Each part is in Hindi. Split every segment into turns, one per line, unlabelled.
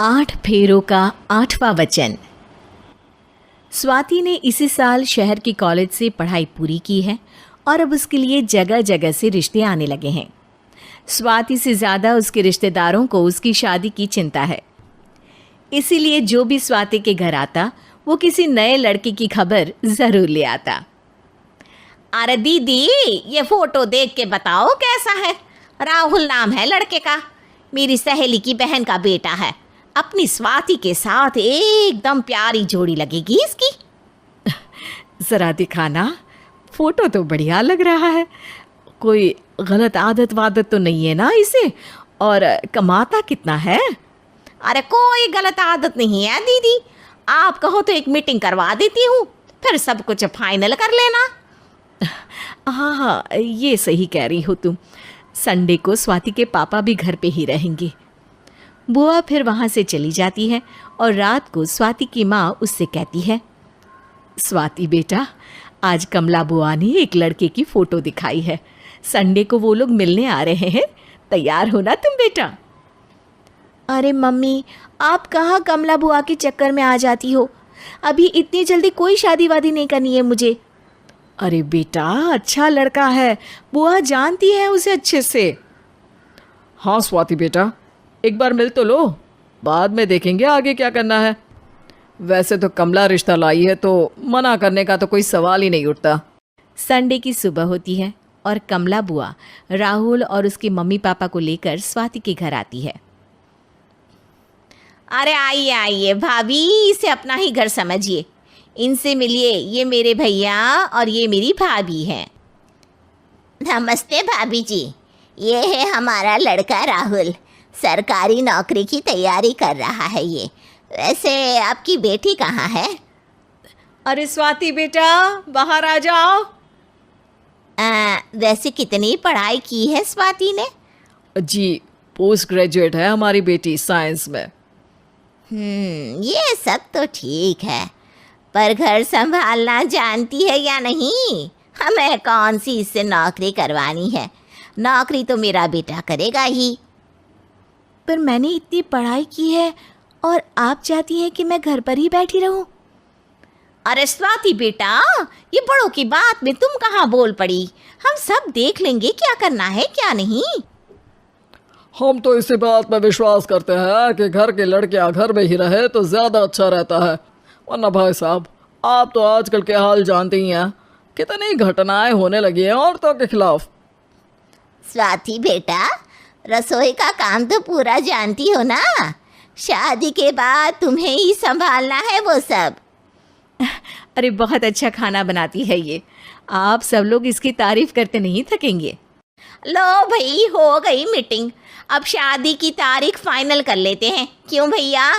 8 फेरों का 8वां वचन। स्वाति ने इसी साल शहर के कॉलेज से पढ़ाई पूरी की है और अब उसके लिए जगह जगह से रिश्ते आने लगे हैं। स्वाति से ज़्यादा उसके रिश्तेदारों को उसकी शादी की चिंता है, इसीलिए जो भी स्वाति के घर आता वो किसी नए लड़के की खबर ज़रूर ले आता।
अरे दीदी, ये फोटो देख के बताओ कैसा है। राहुल नाम है लड़के का, मेरी सहेली की बहन का बेटा है। अपनी स्वाति के साथ एकदम प्यारी जोड़ी लगेगी इसकी।
ज़रा दिखाना, फोटो तो बढ़िया लग रहा है। कोई गलत आदत वादत तो नहीं है ना इसे? और कमाता कितना है?
अरे कोई गलत आदत नहीं है दीदी, आप कहो तो एक मीटिंग करवा देती हूँ, फिर सब कुछ फाइनल कर लेना।
हाँ हाँ, ये सही कह रही हो तुम। संडे को स्वाति के पापा भी घर पे ही रहेंगे। बुआ फिर वहाँ से चली जाती है और रात को स्वाति की माँ उससे कहती है, स्वाति बेटा, आज कमला बुआ ने एक लड़के की फ़ोटो दिखाई है। संडे को वो लोग मिलने आ रहे हैं, तैयार हो ना तुम बेटा।
अरे मम्मी, आप कहाँ कमला बुआ के चक्कर में आ जाती हो? अभी इतनी जल्दी कोई शादी वादी नहीं करनी है मुझे।
अरे बेटा, अच्छा लड़का है, बुआ जानती है उसे अच्छे से। हाँ स्वाति बेटा, एक बार मिल तो लो, बाद में देखेंगे आगे क्या करना है। वैसे तो कमला रिश्ता लाई है तो मना करने का तो कोई सवाल ही नहीं उठता। संडे की सुबह होती है और कमला बुआ राहुल और उसके मम्मी पापा को लेकर स्वाति के घर आती है।
अरे आइए आइए भाभी, इसे अपना ही घर समझिए। इनसे मिलिए, ये मेरे भैया और ये मेरी भाभी हैं।
नमस्ते भाभी जी, ये है हमारा लड़का राहुल, सरकारी नौकरी की तैयारी कर रहा है ये। वैसे आपकी बेटी कहाँ है?
अरे स्वाति बेटा, बाहर आ जाओ।
वैसे कितनी पढ़ाई की है स्वाति ने?
जी, पोस्ट ग्रेजुएट है हमारी बेटी साइंस में।
ये सब तो ठीक है, पर घर संभालना जानती है या नहीं? हमें कौन सी इससे नौकरी करवानी है, नौकरी तो मेरा बेटा करेगा ही।
पर मैंने इतनी पढ़ाई की है और आप चाहती हैं कि मैं घर पर ही बैठी रहूं?
अरे स्वाति बेटा, ये बड़ों की बात में तुम कहाँ बोल पड़ी? हम सब देख लेंगे क्या करना है क्या नहीं।
हम तो इसी बात पर विश्वास करते हैं कि घर के लड़कियां घर में ही रहे तो ज़्यादा अच्छा रहता है, वरना भाई साहब आप तो आजकल के हाल जानते ही हैं, कितनी घटनाएं होने लगी हैं औरतों के खिलाफ।
स्वाति बेटा, रसोई का काम तो पूरा जानती हो ना? शादी के बाद तुम्हें ही संभालना है वो सब।
अरे बहुत अच्छा खाना बनाती है ये, आप सब लोग इसकी तारीफ करते नहीं थकेंगे।
लो भाई, हो गई मीटिंग, अब शादी की तारीख फाइनल कर लेते हैं, क्यों भैया?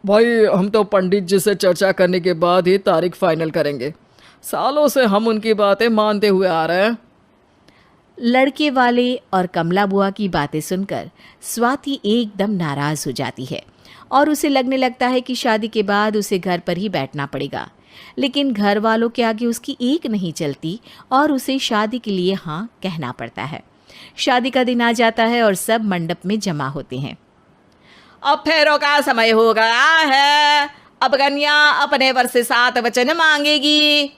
भाई हम तो पंडित जी से चर्चा करने के बाद ही तारीख फाइनल करेंगे, सालों से हम उनकी बातें मानते हुए आ रहे हैं।
लड़के वाले और कमला बुआ की बातें सुनकर स्वाति एकदम नाराज़ हो जाती है और उसे लगने लगता है कि शादी के बाद उसे घर पर ही बैठना पड़ेगा। लेकिन घर वालों के आगे उसकी एक नहीं चलती और उसे शादी के लिए हाँ कहना पड़ता है। शादी का दिन आ जाता है और सब मंडप में जमा होते हैं।
अब फेरों का समय हो गया है, अब कन्या अपने वर से 7 वचन मांगेगी।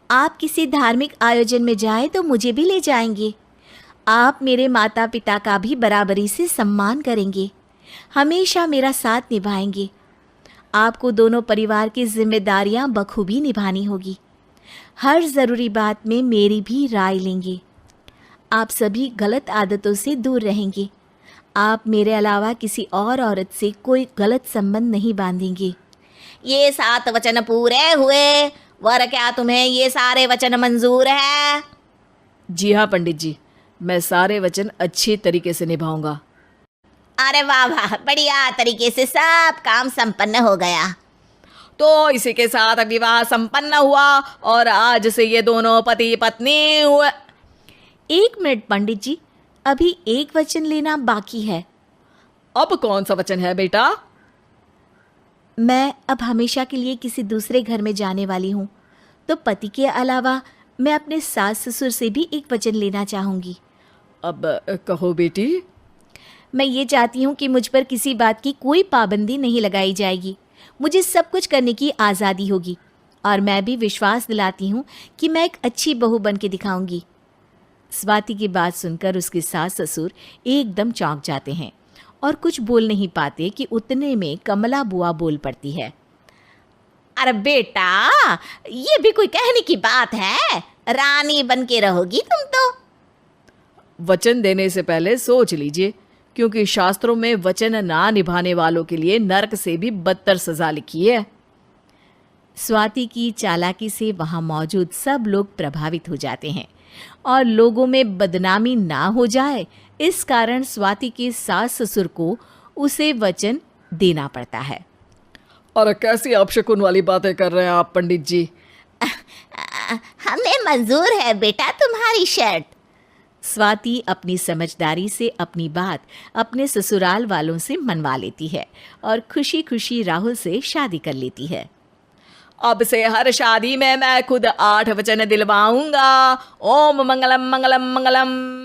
आप किसी धार्मिक आयोजन में जाएं तो मुझे भी ले जाएंगे। आप मेरे माता पिता का भी बराबरी से सम्मान करेंगे, हमेशा मेरा साथ निभाएंगे। आपको दोनों परिवार की जिम्मेदारियां बखूबी निभानी होगी। हर ज़रूरी बात में मेरी भी राय लेंगे। आप सभी गलत आदतों से दूर रहेंगे। आप मेरे अलावा किसी और औरत से कोई गलत संबंध नहीं बांधेंगे।
ये 7 वचन पूरे हुए, वर क्या तुम्हें ये सारे वचन मंजूर है?
जी हाँ पंडित जी, मैं सारे वचन अच्छे तरीके से निभाऊंगा।
अरे वाह वाह, बढ़िया तरीके से सब काम संपन्न हो गया।
तो इसी के साथ विवाह संपन्न हुआ और आज से ये दोनों पति पत्नी हुए।
1 मिनट पंडित जी, अभी एक वचन लेना बाकी है।
अब कौन सा वचन है बेटा?
मैं अब हमेशा के लिए किसी दूसरे घर में जाने वाली हूँ, तो पति के अलावा मैं अपने सास ससुर से भी एक वचन लेना चाहूँगी।
अब कहो बेटी।
मैं ये चाहती हूँ कि मुझ पर किसी बात की कोई पाबंदी नहीं लगाई जाएगी। मुझे सब कुछ करने की आज़ादी होगी और मैं भी विश्वास दिलाती हूँ कि मैं एक अच्छी बहू बन के दिखाऊंगी। स्वाति की बात सुनकर उसके सास ससुर एकदम चौंक जाते हैं और कुछ बोल नहीं पाते कि उतने में कमला बुआ बोल पड़ती है।
अरे बेटा, ये भी कोई कहने की बात है? रानी बन के रहोगी तुम तो।
वचन देने से पहले सोच लीजिए, क्योंकि शास्त्रों में वचन ना निभाने वालों के लिए नरक से भी बदतर सजा लिखी है।
स्वाति की चालाकी से वहाँ मौजूद सब लोग प्रभावित हो जाते हैं और लोगों में बदनामी ना हो जाए, इस कारण स्वाति के सास ससुर को उसे वचन देना पड़ता है।
और कैसी अपशकुन वाली बातें कर रहे हैं आप पंडित जी?
हमें मंजूर है बेटा तुम्हारी शर्त।
स्वाति अपनी समझदारी से अपनी बात अपने ससुराल वालों से मनवा लेती है और खुशी खुशी राहुल से शादी कर लेती है।
अब से हर शादी में मैं खुद 8 वचन दिलवाऊंगा। ओम मंगलम मंगलम मंगलम।